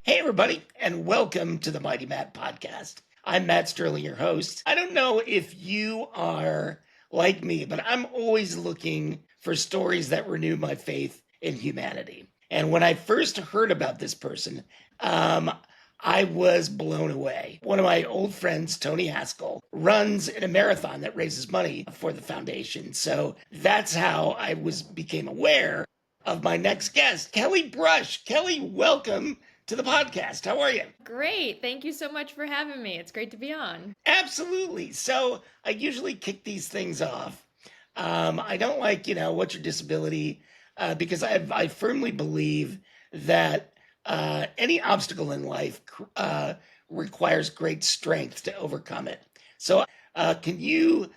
Hey, everybody, and welcome to the Mighty Matt podcast. I'm Matt Sterling, your host. I don't know if you are like me, but I'm always looking for stories that renew my faith in humanity. And when I first heard about this person, um, I was blown away. One of my old friends, Tony Haskell, runs in a marathon that raises money for the foundation. So that's how I became aware of my next guest, Kelly Brush. Kelly, welcome to the podcast. How are you? Great. Thank you so much for having me. It's great to be on. Absolutely. So I usually kick these things off. I don't like, what's your disability? Because I firmly believe that any obstacle in life requires great strength to overcome it. So, can you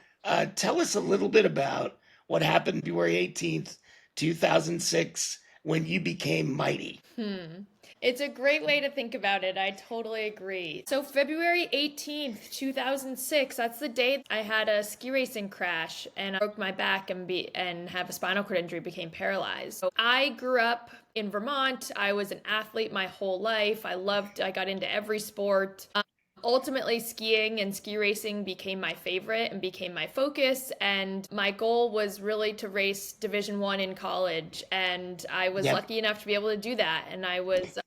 tell us a little bit about what happened February 18th, 2006, when you became mighty? It's a great way to think about it. I totally agree. So, February 18th, 2006, that's the day I had a ski racing crash and I broke my back and have a spinal cord injury, became paralyzed. So, I grew up in Vermont. I was an athlete my whole life. I got into every sport. Ultimately, skiing and ski racing became my favorite and became my focus, and my goal was really to race Division 1 in college, and I was Yep. lucky enough to be able to do that, and I was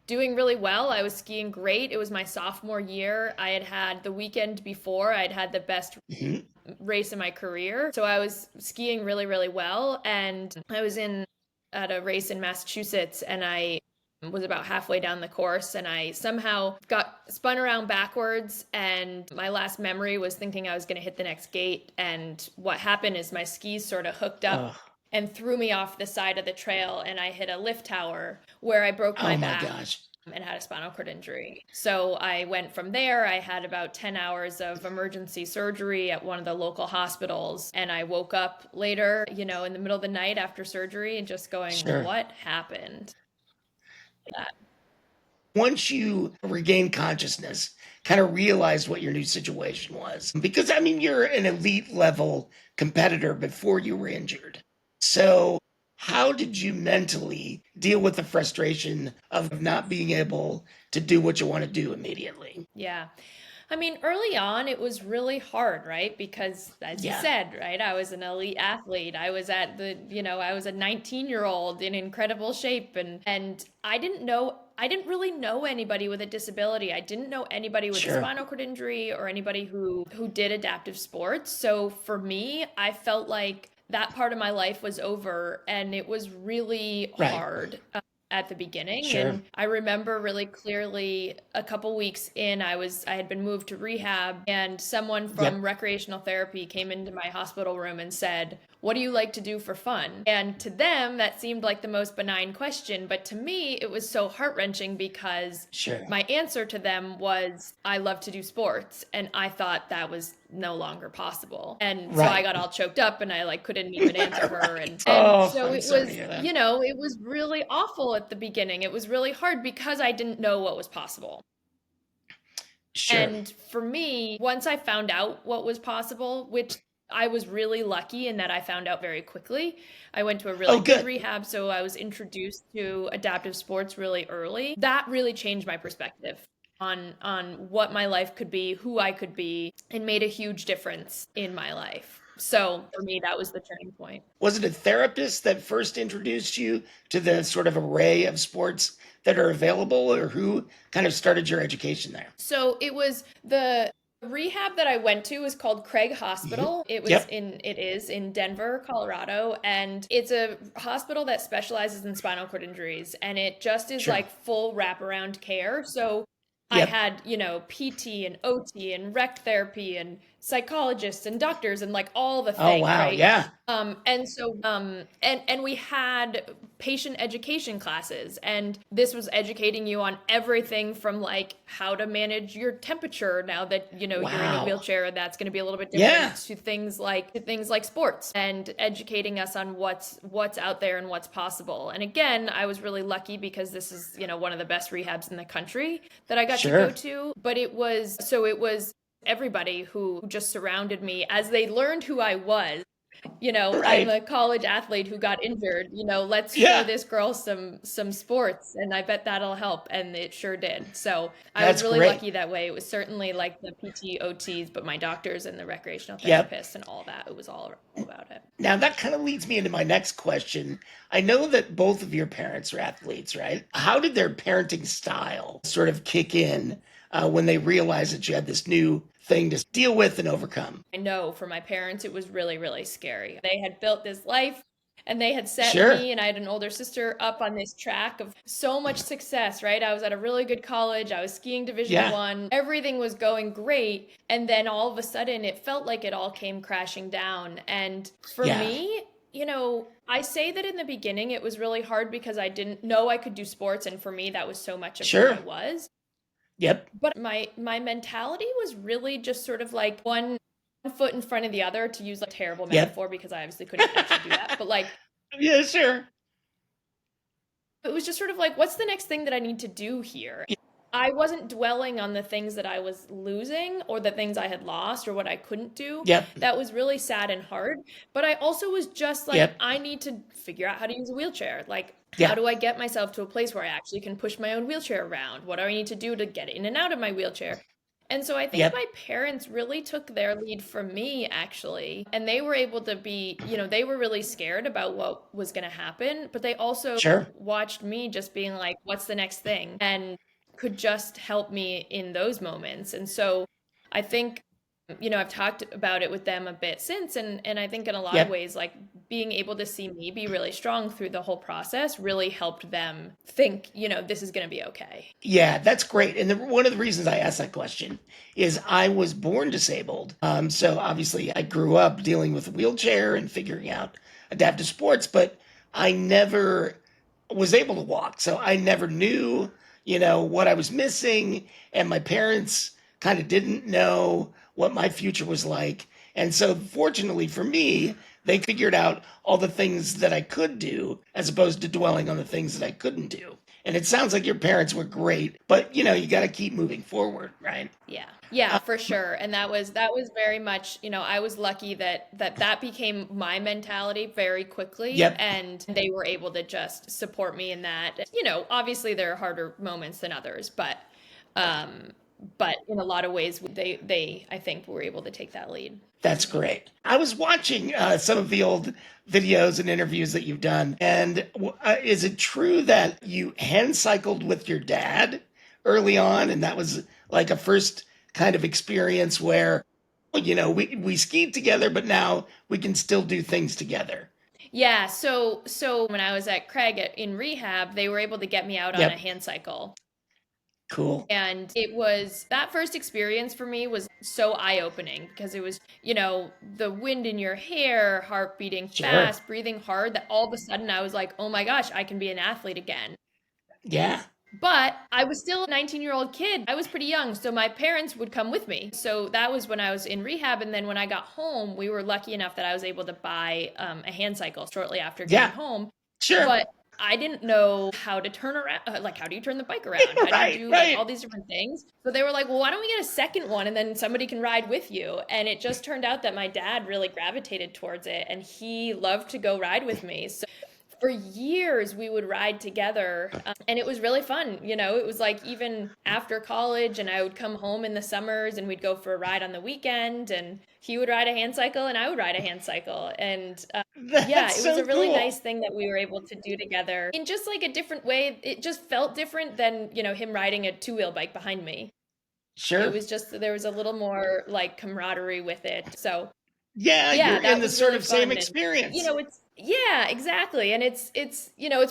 doing really well. I was skiing great. It was my sophomore year. I had the weekend before, I'd had the best Mhm. race in my career, so I was skiing really, really well, and I was in at a race in Massachusetts, and I was about halfway down the course and I somehow got spun around backwards, and my last memory was thinking I was going to hit the next gate, and what happened is my skis sort of hooked up Oh, and threw me off the side of the trail, and I hit a lift tower where I broke oh my my back gosh. and had a spinal cord injury. So I went from there. I had about 10 hours of emergency surgery at one of the local hospitals. And I woke up later, in the middle of the night after surgery and just going, Sure. what happened? Once you regained consciousness, kind of realized what your new situation was. Because, I mean, you're an elite level competitor before you were injured. So, how did you mentally deal with the frustration of not being able to do what you want to do immediately? Yeah. I mean, early on, it was really hard, right? Because, as you Yeah, said, right, I was an elite athlete. I was a 19-year-old in incredible shape, and I didn't really know anybody with a disability. I didn't know anybody with a sure. spinal cord injury or anybody who did adaptive sports. So for me, I felt like that part of my life was over, and it was really Right. hard at the beginning. Sure. And I remember really clearly a couple weeks in, I had been moved to rehab, and someone from Yep. recreational therapy came into my hospital room and said, "What do you like to do for fun?" And to them, that seemed like the most benign question, but to me, it was so heart-wrenching because Sure. my answer to them was, "I love to do sports." And I thought that was no longer possible. And so I Right. got all choked up and I like couldn't even answer her. And Right. and Oh, so I'm it sorry to was, hear that. it was really awful at the beginning. It was really hard because I didn't know what was possible. Sure. And for me, once I found out what was possible, which I was really lucky in that I found out very quickly. I went to a really Oh, good good. rehab, so I was introduced to adaptive sports really early. That really changed my perspective on what my life could be, who I could be, and made a huge difference in my life. So for me, that was the turning point. Was it a therapist that first introduced you to the sort of array of sports that are available, or who kind of started your education there? So it was the rehab that I went to is called Craig Mhm. Hospital. Yep. It is in Denver, Colorado, and it's a hospital that specializes in spinal cord injuries, and it just is Sure. like full wraparound care. So I Yep. had, PT and OT and rec therapy and psychologists and doctors and like all the Oh, things, wow. right? Yeah. And we had patient education classes, and this was educating you on everything from like how to manage your temperature now that you're in a Wow. wheelchair, and that's going to be a little bit different, Yeah. to things like sports, and educating us on what's out there and what's possible. And again, I was really lucky because this is one of the best rehabs in the country that I got to go Sure. to. But it was everybody who just surrounded me as they learned who I was. I'm Right. a college athlete who got injured. Let's show Yeah. this girl some sports, and I bet that'll help. And it sure did. So I was That's really great. lucky that way. It was certainly like the PT, OTs, but my doctors and the recreational Yep. therapists and all that. It was all about it. Now that kind of leads me into my next question. I know that both of your parents are athletes, right? How did their parenting style sort of kick in when they realized that you had this new thing to deal with and overcome? I know for my parents, it was really, really scary. They had built this life and they had set Sure. me and I had an older sister up on this track of so much success, right? I was at a really good college. I was skiing Division Yeah. 1. Everything was going great. And then all of a sudden it felt like it all came crashing down. And for Yeah. me, I say that in the beginning it was really hard because I didn't know I could do sports, and for me that was so much of who I Sure. was. Yep. But my mentality was really just sort of like one foot in front of the other, to use like a terrible Yep. metaphor because I obviously couldn't actually do that. But like Yeah, sure. it was just sort of like, what's the next thing that I need to do here? I wasn't dwelling on the things that I was losing or the things I had lost or what I couldn't do. Yep. That was really sad and hard. But I also was just like, Yep. I need to figure out how to use a wheelchair. Like, how Yeah. do I get myself to a place where I actually can push my own wheelchair around? What do I need to do to get in and out of my wheelchair? And so I think Yep. my parents really took their lead from me, actually. And they were able to be, they were really scared about what was going to happen, but they also Sure. watched me just being like, what's the next thing? And could just help me in those moments. And so I think, I've talked about it with them a bit since, and I think in a lot of Yep. ways, like being able to see me be really strong through the whole process really helped them think, this is going to be okay. Yeah, that's great. And one of the reasons I asked that question is I was born disabled. So obviously I grew up dealing with a wheelchair and figuring out adaptive sports, but I never was able to walk. So I never knew, what I was missing. And my parents kind of didn't know what my future was like. And so fortunately for me, they figured out all the things that I could do as opposed to dwelling on the things that I couldn't do. And it sounds like your parents were great, but you got to keep moving forward, right? Yeah. Yeah, for sure. And that was very much, I was lucky that became my mentality very quickly, Yep. and they were able to just support me in that. Obviously there are harder moments than others, but in a lot of ways they I think were able to take that lead. That's great. I was watching some of the old videos and interviews that you've done. And is it true that you hand cycled with your dad early on? And that was like a first kind of experience where, we skied together, but now we can still do things together. Yeah, so when I was at Craig in rehab, they were able to get me out on a Yep. hand cycle. Cool. And it was that first experience for me was so eye-opening because it was, the wind in your hair, heart beating Sure. fast, breathing hard, that all of a sudden I was like, oh my gosh, I can be an athlete again. Yeah. But I was still a 19-year-old kid. I was pretty young, so my parents would come with me. So that was when I was in rehab. And then when I got home, we were lucky enough that I was able to buy a hand cycle shortly after getting Yeah. home. Sure. But I didn't know how to turn around. Like, how do you turn the bike around? How do Right. you do like all Right. these different things? So they were like, well, why don't we get a second one and then somebody can ride with you? And it just turned out that my dad really gravitated towards it and he loved to go ride with me. So for years we would ride together, and it was really fun. It was like even after college, and I would come home in the summers and we'd go for a ride on the weekend, and he would ride a hand cycle and I would ride a hand cycle. And yeah, That's it was so a really cool. nice thing that we were able to do together in just like a different way. It just felt different than him riding a two-wheel bike behind me. It Sure. was just, there was a little more like camaraderie with it. So Yeah, yeah, you're in that the was sort really of same fun. And experience. it's yeah, exactly. And it's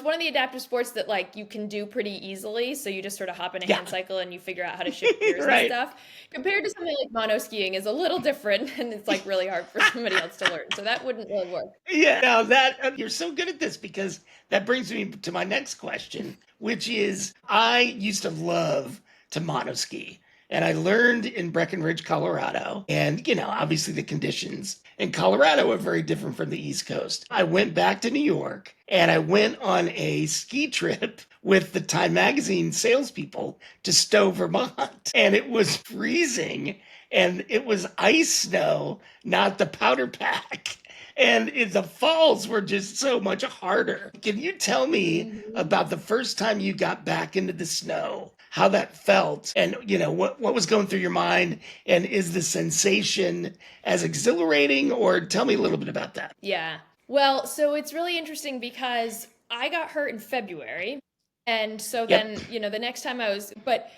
one of the adaptive sports that like you can do pretty easily. So you just sort of hop in a Yeah. hand cycle and you figure out how to shift gears and Right. stuff. Compared to something like mono skiing is a little different and it's like really hard for somebody else to learn. So that wouldn't really work. Yeah, now that you're so good at this because that brings me to my next question, which is I used to love to monoski. And I learned in Breckenridge, Colorado. And, obviously the conditions in Colorado are very different from the East Coast. I went back to New York and I went on a ski trip with the Time Magazine salespeople to Stowe, Vermont. And it was freezing and it was ice snow, not the powder pack. And the falls were just so much harder. Can you tell me Mhm. about the first time you got back into the snow? How that felt, and what was going through your mind, and is the sensation as exhilarating, or tell me a little bit about that. Yeah. Well, so it's really interesting because I got hurt in February. And so Yep. then, the next time I was, but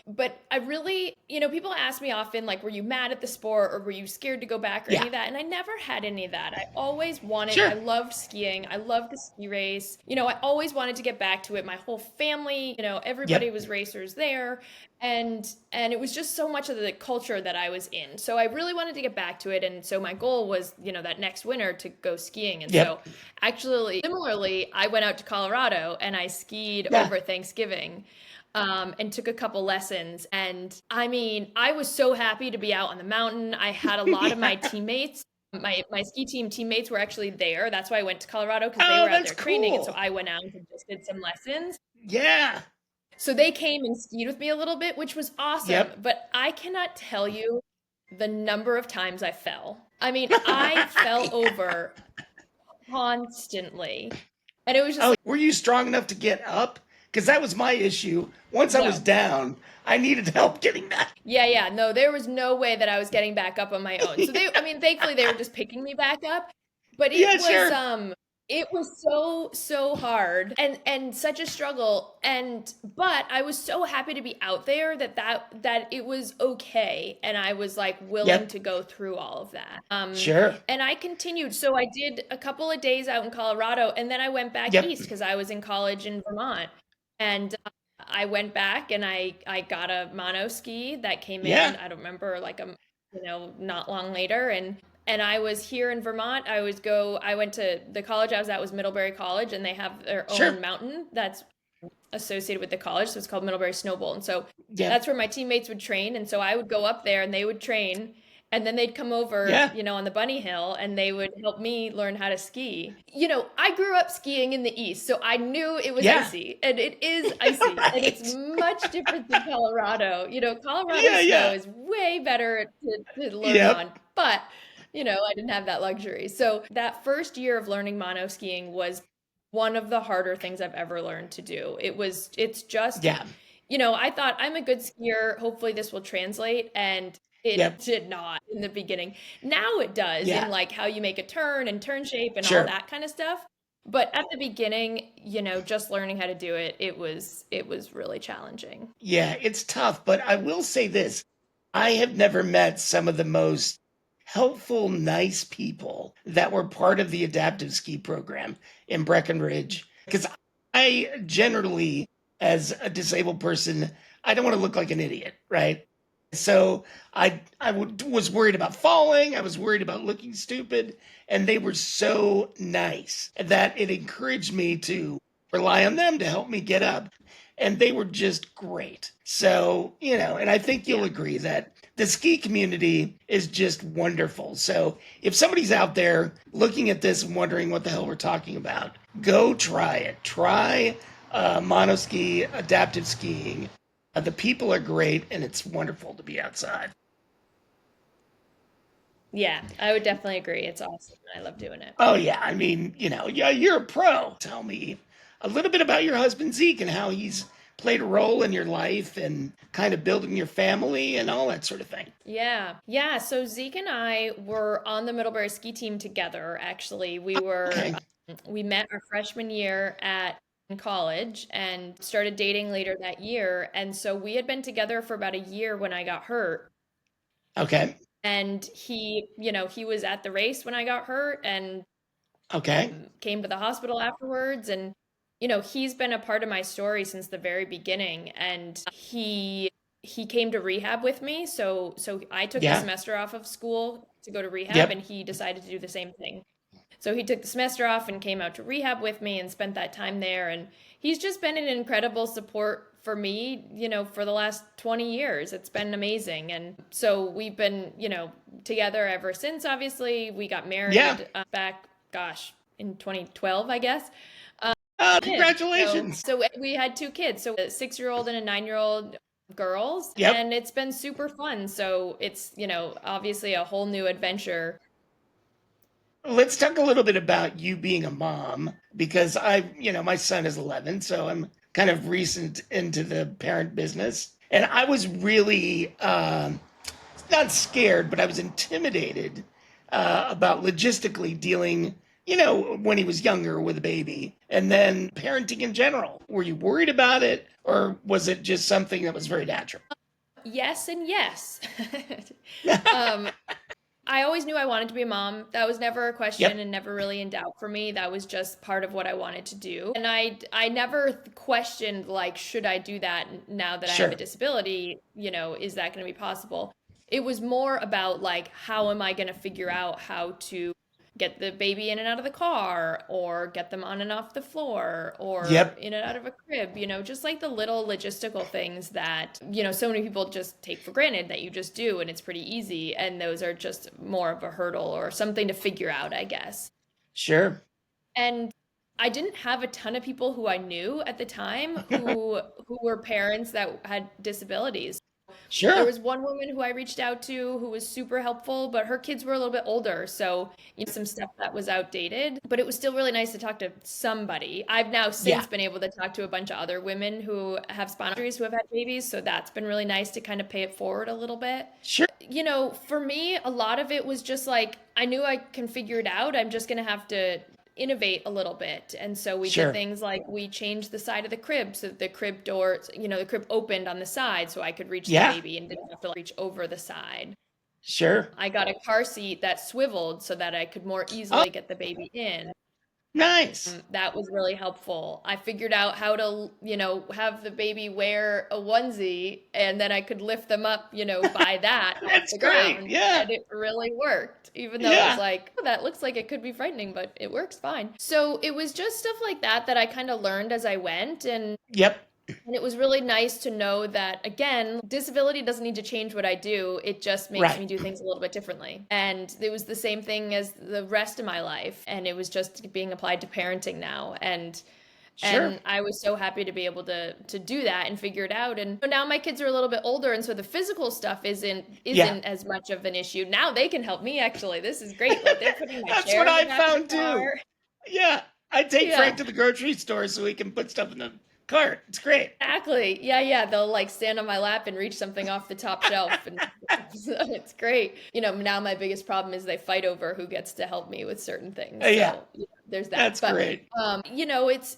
I really, people ask me often, like, were you mad at the sport or were you scared to go back or any Yeah. of that? And I never had any of that. I always wanted, I Sure. loved skiing. I loved the ski race. I always wanted to get back to it. My whole family, everybody Yep. was racers there. And it was just so much of the culture that I was in. So I really wanted to get back to it. And so my goal was, that next winter to go skiing. And so Yep. actually, similarly, I went out to Colorado and I skied Yeah. over Thanksgiving, and took a couple lessons. And I mean, I was so happy to be out on the mountain. I had a lot of my Yeah. teammates. My ski team teammates were actually there. That's why I went to Colorado because they Oh, were out that's there training. And so cool. I went out and just did some lessons. Yeah. So they came and skied with me a little bit, which was awesome. Yep. But I cannot tell you the number of times I fell. I mean, I fell over constantly. And it was just Oh, like, were you strong enough to get up? Because that was my issue. Once I was no. down, I needed help getting back. Yeah, yeah. No, there was no way that I was getting back up on my own. So I mean, thankfully they were just picking me back up, but Yeah, sure. it was so hard and such a struggle, but I was so happy to be out there that it was okay, and I was like willing Yep. to go through all of that. Sure. And I continued. So I did a couple of days out in Colorado, and then I went back Yep. east because I was in college in Vermont. And I went back and I got a mono ski that came in, Yeah. I don't remember, like not long later. And I was here in Vermont. I went to the college I was at was Middlebury College, and they have their Sure. own mountain that's associated with the college. So it's called Middlebury Snowbowl. And so Yep. that's where my teammates would train. And so I would go up there and they would train. And then they'd come over, Yeah. on the bunny hill and they would help me learn how to ski. I grew up skiing in the East, so I knew it was Yeah. icy. And it is icy. And it's Right. much different than Colorado. Colorado Yeah. snow Yeah. is way better to learn Yep. on. But, I didn't have that luxury. So that first year of learning mono skiing was one of the harder things I've ever learned to do. It's just, Yeah. I thought I'm a good skier. Hopefully this will translate. And it Yep. did not in the beginning. Now it does in Yeah. like how you make a turn and turn shape and all Sure. that kind of stuff. But at the beginning, just learning how to do it, it was really challenging. Yeah. It's tough, but I will say this: I have never met some of the most helpful, nice people that were part of the adaptive ski program in Breckenridge. Because I generally, as a disabled person, I don't want to look like an idiot, right? So was worried about falling. I was worried about looking stupid, and they were so nice that it encouraged me to rely on them to help me get up, and they were just great. So and I think you'll Yeah. agree that the ski community is just wonderful. So if somebody's out there looking at this and wondering what the hell we're talking about, go try it. Try monoski adaptive skiing. The people are great, and it's wonderful to be outside. Yeah, I would definitely agree. It's awesome. I love doing it. Oh yeah, I mean, yeah, you're a pro. Tell me a little bit about your husband Zeke and how he's played a role in your life and kind of building your family and all that sort of thing. Yeah. Yeah. So Zeke and I were on the Middlebury ski team together, actually. Okay, We met our freshman year at in college and started dating later that year. And so we had been together for about a year when I got hurt. okay, And he was at the race when I got hurt and okay, came to the hospital afterwards. And, he's been a part of my story since the very beginning. And he came to rehab with me. So I took the yeah, semester off of school to go to rehab, yep, and he decided to do the same thing. So he took the semester off and came out to rehab with me and spent that time there. And he's just been an incredible support for me, for the last 20 years. It's been amazing. And so we've been, together ever since, obviously. We got yeah. married back, gosh, in 2012, I guess. Kids. Congratulations. So we had two kids, so a 6-year-old and a 9-year-old girls, Yep. and it's been super fun. So it's, obviously a whole new adventure. let's talk a little bit about you being a mom because my son is 11, so I'm kind of recent into the parent business. And I was really not scared, but I was intimidated about logistically dealing, when he was younger with a baby and then parenting in general. Were you worried about it or was it just something that was very natural? Yes and yes. um, I always knew I wanted to be a mom. That was never a question Yep, and never really in doubt for me. That was just part of what I wanted to do. And I never questioned like, should I do that now that I have a sure. disability? Is that going to be possible? It was more about like, how am I going to figure out how to get the baby in and out of the car or get them on and off the floor or Yep, in and out of a crib, just like the little logistical things that, so many people just take for granted that you just do and it's pretty easy. And those are just more of a hurdle or something to figure out, I guess. sure. And I didn't have a ton of people who I knew at the time who were parents that had disabilities. There Sure. was one woman who I reached out to who was super helpful, but her kids were a little bit older, so some stuff that was outdated. But it was still really nice to talk to somebody. I've now Yeah, since been able to talk to a bunch of other women who have spinal injuries who have had babies, so that's been really nice to kind of pay it forward a little bit. sure. For me, a lot of it was just like I knew I can figure it out. I'm just gonna have to innovate a little bit. And so we did Sure. things like we changed the side of the crib so that the crib door, the crib opened on the side so I could reach the Yeah, baby and didn't have to reach over the side. sure. I got a car seat that swiveled so that I could more Oh, easily get the baby in. nice. That was really helpful. I figured out how to, have the baby wear a onesie and then I could lift them up, by that off That's the great. ground. Yeah, And it really worked, even though it was yeah. like, oh, that looks like it could be frightening, but it works fine. So it was just stuff like that I kind of learned as I went. Yep. And it was really nice to know that, again, disability doesn't need to change what I do. It just makes Right. me do things a little bit differently. And it was the same thing as the rest of my life. And it was just being applied to parenting now. Sure. And I was so happy to be able to do that and figure it out. And now my kids are a little bit older, and so the physical stuff isn't Yeah. isn't as much of an issue. Now they can help me actually. This is great. Like they're putting my That's chair what in the I back of the found too. car. Yeah. I take Yeah. Frank to the grocery store so he can put stuff in the cart. It's great. Exactly. Yeah, yeah. They'll like stand on my lap and reach something off the top shelf and so it's great. Now my biggest problem is they fight over who gets to help me with certain things. Yeah. So, there's that. That's But great.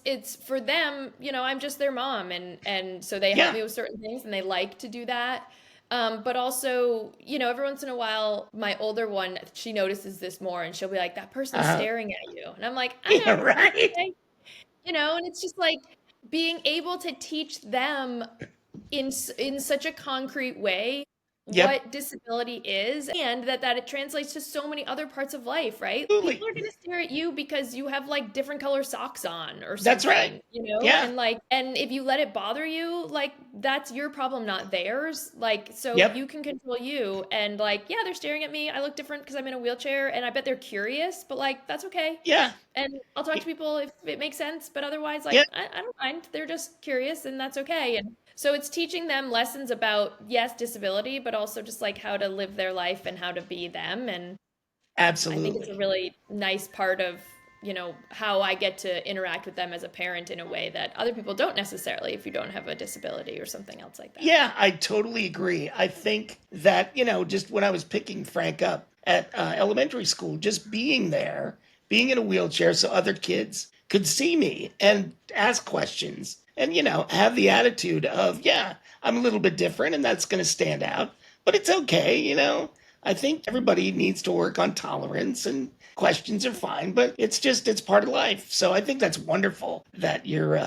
it's for them, I'm just their mom and so they help Yeah. me with certain things and they like to do that. But also, every once in a while, my older one, she notices this more and she'll be like, that person's Uh-huh. staring at you. And I'm like, I Yeah, know, it's right. okay. And it's just like being able to teach them in such a concrete way Yep. what disability is and that it translates to so many other parts of life, right? Absolutely. People are going to stare at you because you have like different color socks on or That's right. something, Yeah. and if you let it bother you, like that's your problem, not theirs. Like so Yep. you can control you and like yeah, they're staring at me. I look different because I'm in a wheelchair and I bet they're curious, but like that's okay. Yeah. And I'll talk to people if it makes sense, but otherwise, like, Yeah. I don't mind. They're just curious, and that's okay. And so it's teaching them lessons about, yes, disability, but also just like how to live their life and how to be them. And I think it's a Absolutely. really nice part of, how I get to interact with them as a parent in a way that other people don't necessarily if you don't have a disability or something else like that. Yeah, I totally agree. I think that, just when I was picking Frank up at elementary school, just being there, being in a wheelchair so other kids could see me and ask questions and, have the attitude of, yeah, I'm a little bit different and that's going to stand out, but it's okay. I think everybody needs to work on tolerance and questions are fine, but it's part of life. So I think that's wonderful that your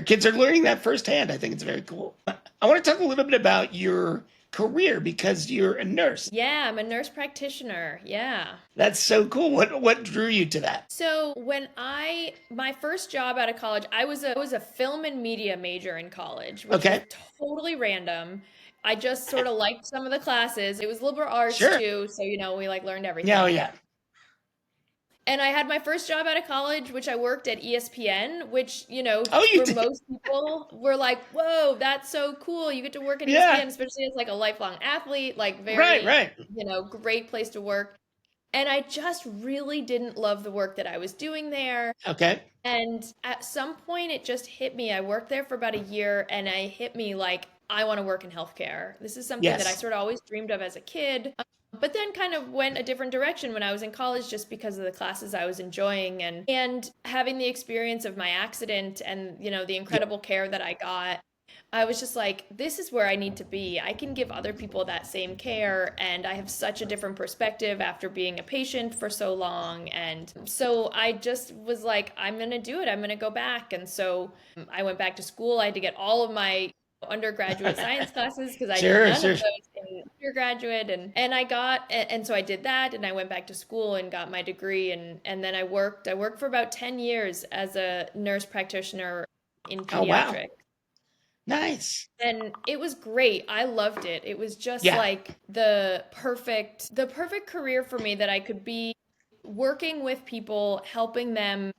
kids are learning that firsthand. I think it's very cool. I want to talk a little bit about your career because you're a nurse. Yeah, I'm a nurse practitioner. Yeah. That's so cool. What drew you to that? So my first job out of college, I was a film and media major in college, which was Okay. totally random. I just sort of liked some of the classes. It was liberal arts Sure. too, so we like learned Yeah, oh, everything. yeah. And I had my first job out of college, which I worked at ESPN, which, Oh, you for did. most people were like, whoa, that's so cool. You get to work at Yeah. ESPN, especially as like a lifelong athlete, like Right, very, right. great place to work. And I just really didn't love the work that I was doing there. Okay. And at some point, it just hit me. I worked there for about a year, and I hit me like, I want to work in healthcare. This is something that I Yes. sort of always dreamed of as a kid, but then kind of went a different direction when I was in college just because of the classes I was enjoying and having the experience of my accident and, the Yeah. incredible care that I got. I was just like, this is where I need to be. I can give other people that same care, and I have such a different perspective after being a patient for so long. And so I just was like, I'm going to do it. I'm going to go back. And so I went back to school. I had to get all of my undergraduate science classes because I did Sure, none of sure. those in undergraduate and so I did that, and I went back to school and got my degree, and then I worked for about 10 years as a nurse practitioner in Oh, wow. pediatrics. Nice. And it was great. I loved it. It was just Yeah. like the perfect career for me that I could be working with people, helping them,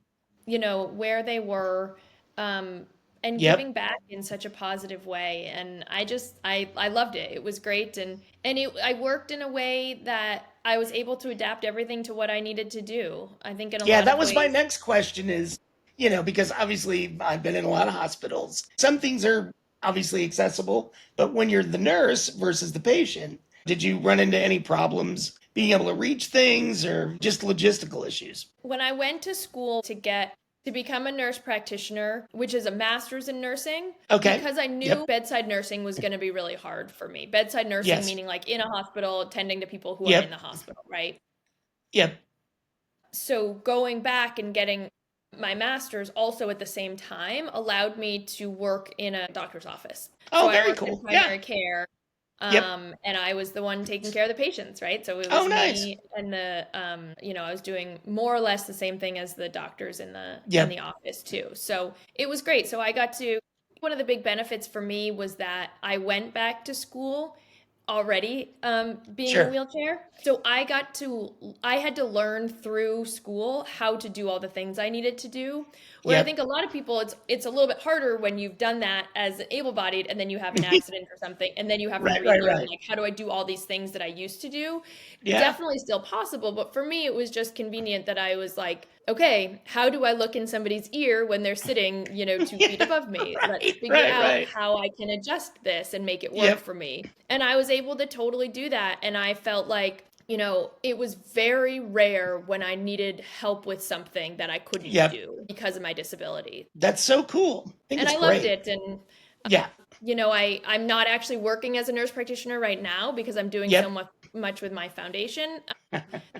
where they were, um, and Yep. giving back in such a positive way. And I loved it. It was great. I worked in a way that I was able to adapt everything to what I needed to do. I think in a Yeah, lot that of was my ways. next question is, because obviously I've been in a lot of hospitals. Some things are obviously accessible, but when you're the nurse versus the patient, did you run into any problems being able to reach things or just logistical issues? When I went to school to become a nurse practitioner, which is a master's in nursing, Okay. because I knew Yep. bedside nursing was going to be really hard for me. Bedside nursing Yes. meaning like in a hospital, tending to people who are in Yep. the hospital, right? Yep. So going back and getting my master's also at the same time allowed me to work in a doctor's office. So Oh, I very worked in cool. Yeah. primary care, Yep. and I was the one taking care of the patients, right? So it Oh, was nice. me and I was doing more or less the same thing as the doctors in the Yep. office too. So it was great. So I got to one of the big benefits for me was that I went back to school already being in a Sure. wheelchair. So I had to learn through school how to do all the things I needed to do. Where I think Yep. a lot of people, it's a little bit harder when you've done that as able-bodied and then you have an accident or something and then you have to Right, right, relearn right. like how do I do all these things that I used to do. Yeah. Definitely still possible, but for me it was just convenient that I was like, okay, how do I look in somebody's ear when they're sitting, 2 feet Yeah. above me? Let's Right, figure right, out right. how I can adjust this and make it work Yep. for me. And I was able to totally do that. And I felt like, it was very rare when I needed help with something that I couldn't Yep. do because of my disability. That's so cool. I think And it's I loved great. it. And Yeah. I'm not actually working as a nurse practitioner right now because I'm doing so Yep. much with my foundation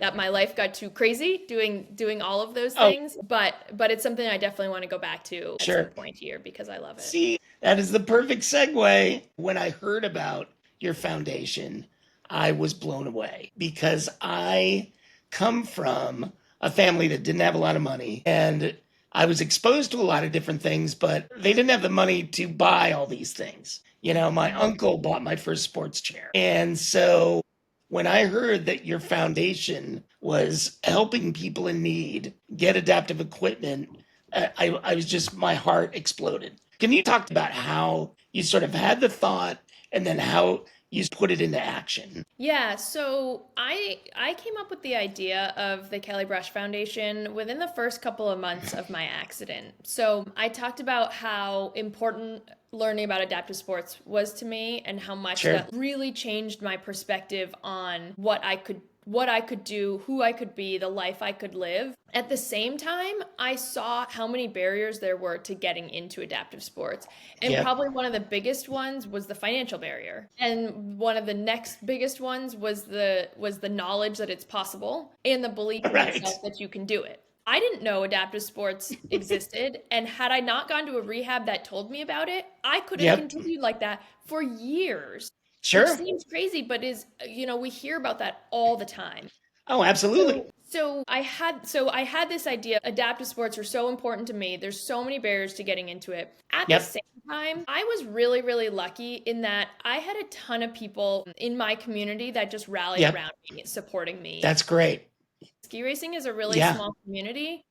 that my life got too crazy doing all of those Oh, things. But it's something I definitely want to go back to at some sure. point here because I love it. See, that is the perfect segue. When I heard about your foundation, I was blown away because I come from a family that didn't have a lot of money and I was exposed to a lot of different things, but they didn't have the money to buy all these things. My Mhm. uncle bought my first sports chair. And so when I heard that your foundation was helping people in need get adaptive equipment, I was just, my heart exploded. Can you talk about how you sort of had the thought and then how you put it into action? Yeah, so I came up with the idea of the Kelly Brush Foundation within the first couple of months of my accident. So I talked about how important learning about adaptive sports was to me and how much Sure. that really changed my perspective on what I could do, who I could be, the life I could live. At the same time, I saw how many barriers there were to getting into adaptive sports. And Yep. probably one of the biggest ones was the financial barrier. And one of the next biggest ones was the knowledge that it's possible and the belief in Right. yourself that you can do it. I didn't know adaptive sports existed, and had I not gone to a rehab that told me about it, I could have Yep. continued like that for years, which Sure. seems crazy, but we hear about that all the time. Oh, absolutely. So I had this idea. Adaptive sports are so important to me. There's so many barriers to getting into it. At the Yep. same time, I was really, really lucky in that I had a ton of people in my community that just rallied Yep. around me, supporting me. That's great. Ski racing is a really Yeah. small community.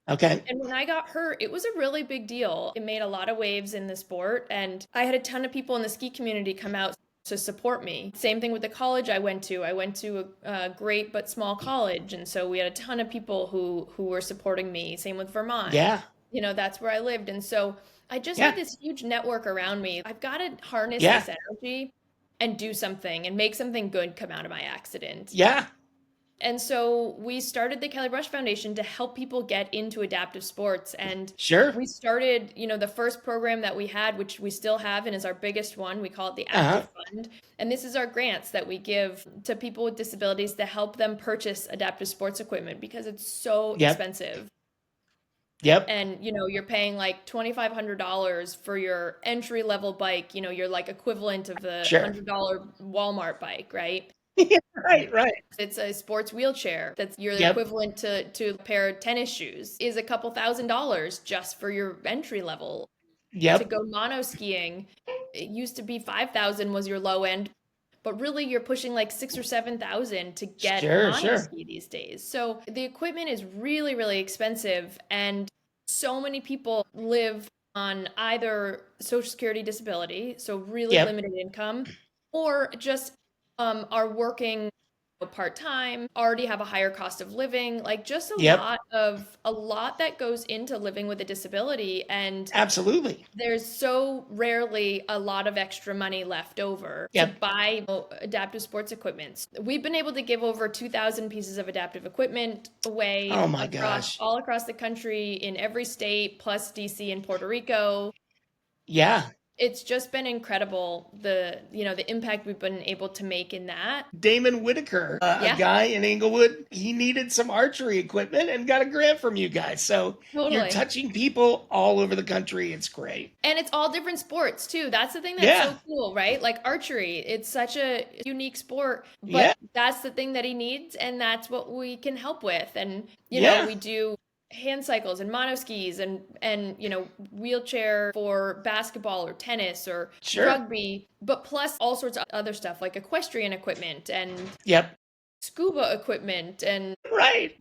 Okay. And when I got hurt, it was a really big deal. It made a lot of waves in the sport. And I had a ton of people in the ski community come out to support me. Same thing with the college I went to. I went to a great but small college, and so we had a ton of people who were supporting me. Same with Vermont. Yeah. That's where I lived. And so I just had Yeah. this huge network around me. I've got to harness Yeah. this energy and do something and make something good come out of my accident. Yeah. And so we started the Kelly Brush Foundation to help people get into adaptive sports. And Sure. we started, the first program that we had, which we still have and is our biggest one. We call it the Uh-huh. Active Fund. And this is our grants that we give to people with disabilities to help them purchase adaptive sports equipment because it's so Yep. expensive. Yep. And you're paying like $2,500 for your entry level bike, you're like equivalent of the Sure. $100 Walmart bike, right? Right. Right. It's a sports wheelchair that's your Yep. equivalent to a pair of tennis shoes is a couple $1,000s just for your entry level. To Yep. go mono skiing, it used to be 5,000 was your low end, but really you're pushing like 6 or 7,000 to get Sure. mono Sure. ski these days. So the equipment is really, really expensive, and so many people live on either Social Security disability, so really Yep. limited income, or just are working part-time, already have a higher cost of living, like just Yep. a lot that goes into living with a disability. And Absolutely. there's so rarely a lot of extra money left over to Yep. buy adaptive sports equipment. We've been able to give over 2,000 pieces of adaptive equipment away Oh my gosh. all across the country in every state, plus DC and Puerto Rico. Yeah. It's just been incredible, the impact we've been able to make in that. Damon Whitaker, a Yeah, guy in Inglewood, he needed some archery equipment and got a grant from you guys. So you're totally. touching people all over the country. It's great. And it's all different sports too. That's the thing that's Yeah. so cool, right? Like archery, it's such a unique sport, Yeah. but that's the thing that he needs, and that's what we can help with. And Yeah. we do hand cycles and monoskis and wheelchair for basketball or tennis or Sure. rugby, but plus all sorts of other stuff like equestrian equipment and Yep. scuba equipment and Right.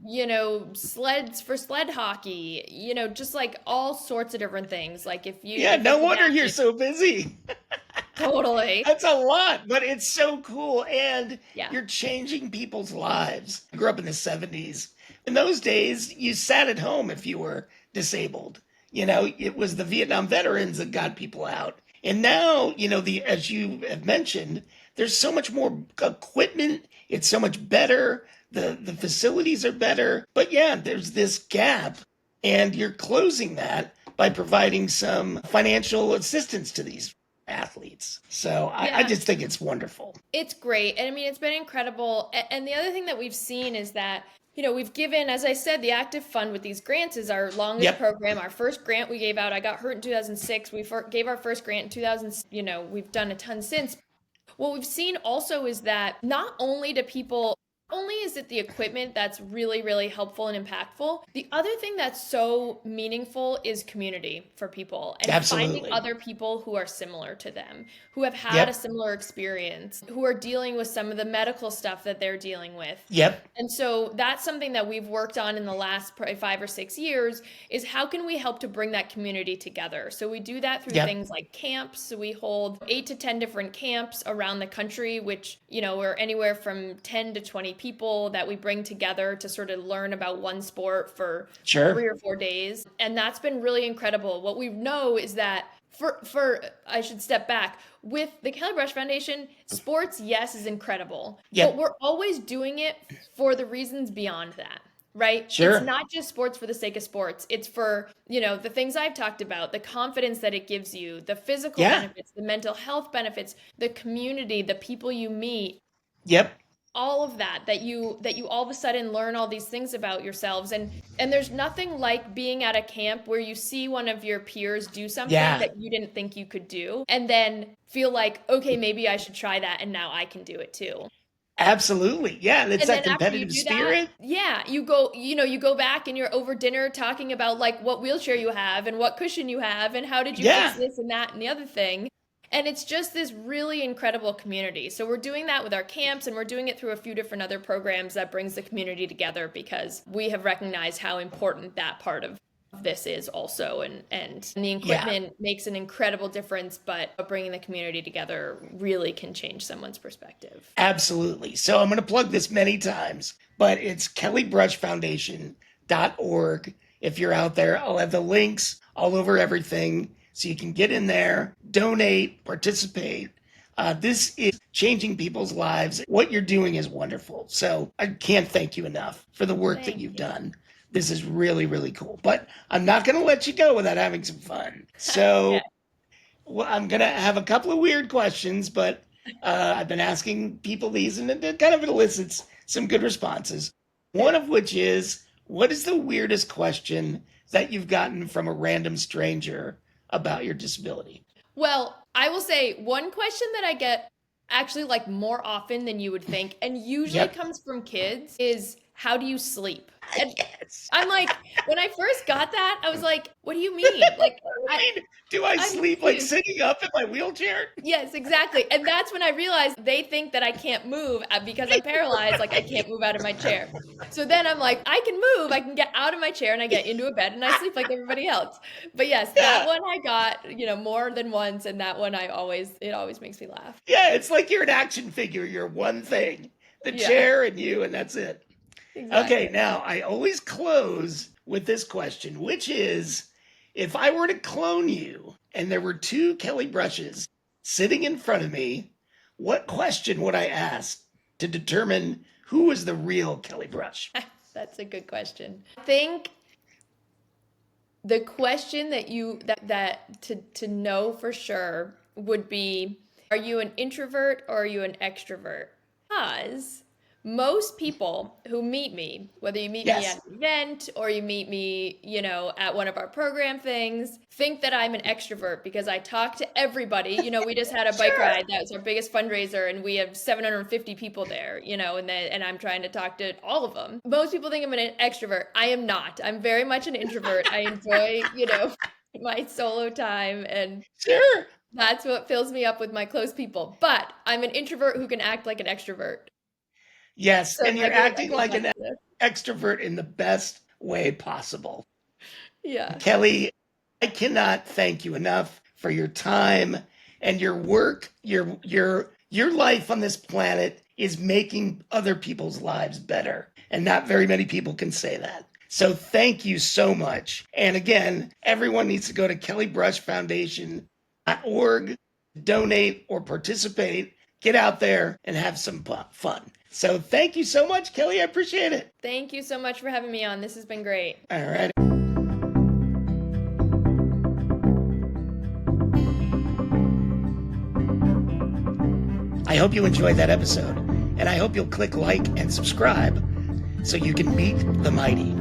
sleds for sled hockey, just like all sorts of different things. Like if Yeah. it's No wonder you're adaptive, so busy. totally. That's a lot, but it's so cool. And Yeah. you're changing people's lives. I grew up in the 70s. In those days, you sat at home if you were disabled. It was the Vietnam veterans that got people out. And now, as you have mentioned, there's so much more equipment. It's so much better. The facilities are better. But yeah, there's this gap. And you're closing that by providing some financial assistance to these athletes. So I Yeah. just think it's wonderful. It's great. And I mean, it's been incredible. And the other thing that we've seen is that, we've given, as I said, the Active Fund with these grants is our longest Yep. program. Our first grant we gave out, I got hurt in 2006. We gave our first grant in 2000, we've done a ton since. What we've seen also is that not only is it the equipment that's really, really helpful and impactful, the other thing that's so meaningful is community for people and Absolutely. finding other people who are similar to them, who have had Yep. a similar experience, who are dealing with some of the medical stuff that they're dealing with. Yep. And so that's something that we've worked on in the last probably 5 or 6 years is how can we help to bring that community together? So we do that through Yep. things like camps. So we hold 8 to 10 different camps around the country, which, are anywhere from 10 to 20 people that we bring together to sort of learn about one sport for Sure. 3 or 4 days. And that's been really incredible. What we know is that for I should step back. With the Kelly Brush Foundation, sports, yes, is incredible. Yep. But we're always doing it for the reasons beyond that, right? Sure. It's not just sports for the sake of sports. It's for, the things I've talked about, the confidence that it gives you, the physical Yeah. benefits, the mental health benefits, the community, the people you meet, Yep. all of that you all of a sudden learn all these things about yourselves. And there's nothing like being at a camp where you see one of your peers do something Yeah. that you didn't think you could do and then feel like, okay, maybe I should try that and now I can do it too. Absolutely. Yeah. And it's And that then after you competitive do spirit. that, yeah, you go back and you're over dinner talking about like what wheelchair you have and what cushion you have and how did you Yeah. fix this and that and the other thing. And it's just this really incredible community. So we're doing that with our camps, and we're doing it through a few different other programs that brings the community together because we have recognized how important that part of this is also, and the Yeah. equipment makes an incredible difference, but bringing the community together really can change someone's perspective. Absolutely. So I'm going to plug this many times, but it's kellybrushfoundation.org. If you're out there, I'll have the links all over everything so you can get in there, donate, participate. This is changing people's lives. What you're doing is wonderful. So I can't thank you enough for the work that you've done. This is really, really cool. But I'm not going to let you go without having some fun. So Yeah. well, I'm going to have a couple of weird questions, but I've been asking people these and it kind of elicits some good responses. One of which is, what is the weirdest question that you've gotten from a random stranger about your disability? Well, I will say one question that I get actually like more often than you would think, and usually Yep. comes from kids, is how do you sleep? And Yes. I'm like, when I first got that, I was like, what do you mean? Like, I mean, do I I'm sleep like confused. sitting up in my wheelchair? Yes, exactly. And that's when I realized they think that I can't move because I'm paralyzed, like I can't move out of my chair. So then I'm like, I can move, I can get out of my chair and I get into a bed and I sleep like everybody else. But yes, that Yeah. one I got, more than once, and that one it always makes me laugh. Yeah, it's like you're an action figure. You're one thing, the Yeah, chair and you, and that's it. exactly. Okay, now I always close with this question, which is, if I were to clone you and there were two Kelly brushes sitting in front of me, what question would I ask to determine who was the real Kelly brush? That's a good question. I think the question that to know for sure would be, are you an introvert or are you an extrovert? Because most people who meet me, whether you meet me Yes. at an event or you meet me, at one of our program things, think that I'm an extrovert because I talk to everybody. We just had a bike Sure. ride. That was our biggest fundraiser, and we have 750 people there, and I'm trying to talk to all of them. Most people think I'm an extrovert. I am not. I'm very much an introvert. I enjoy, my solo time, and Sure. that's what fills me up with my close people. But I'm an introvert who can act like an extrovert. Yes, So and you're I acting think like an that's it. extrovert in the best way possible. Yeah. Kelly, I cannot thank you enough for your time and your work. Your life on this planet is making other people's lives better, and not very many people can say that. So thank you so much. And again, everyone needs to go to kellybrushfoundation.org, donate or participate. Get out there and have some fun. So thank you so much, Kelly. I appreciate it. Thank you so much for having me on. This has been great. All right. I hope you enjoyed that episode, and I hope you'll click like and subscribe so you can meet the mighty.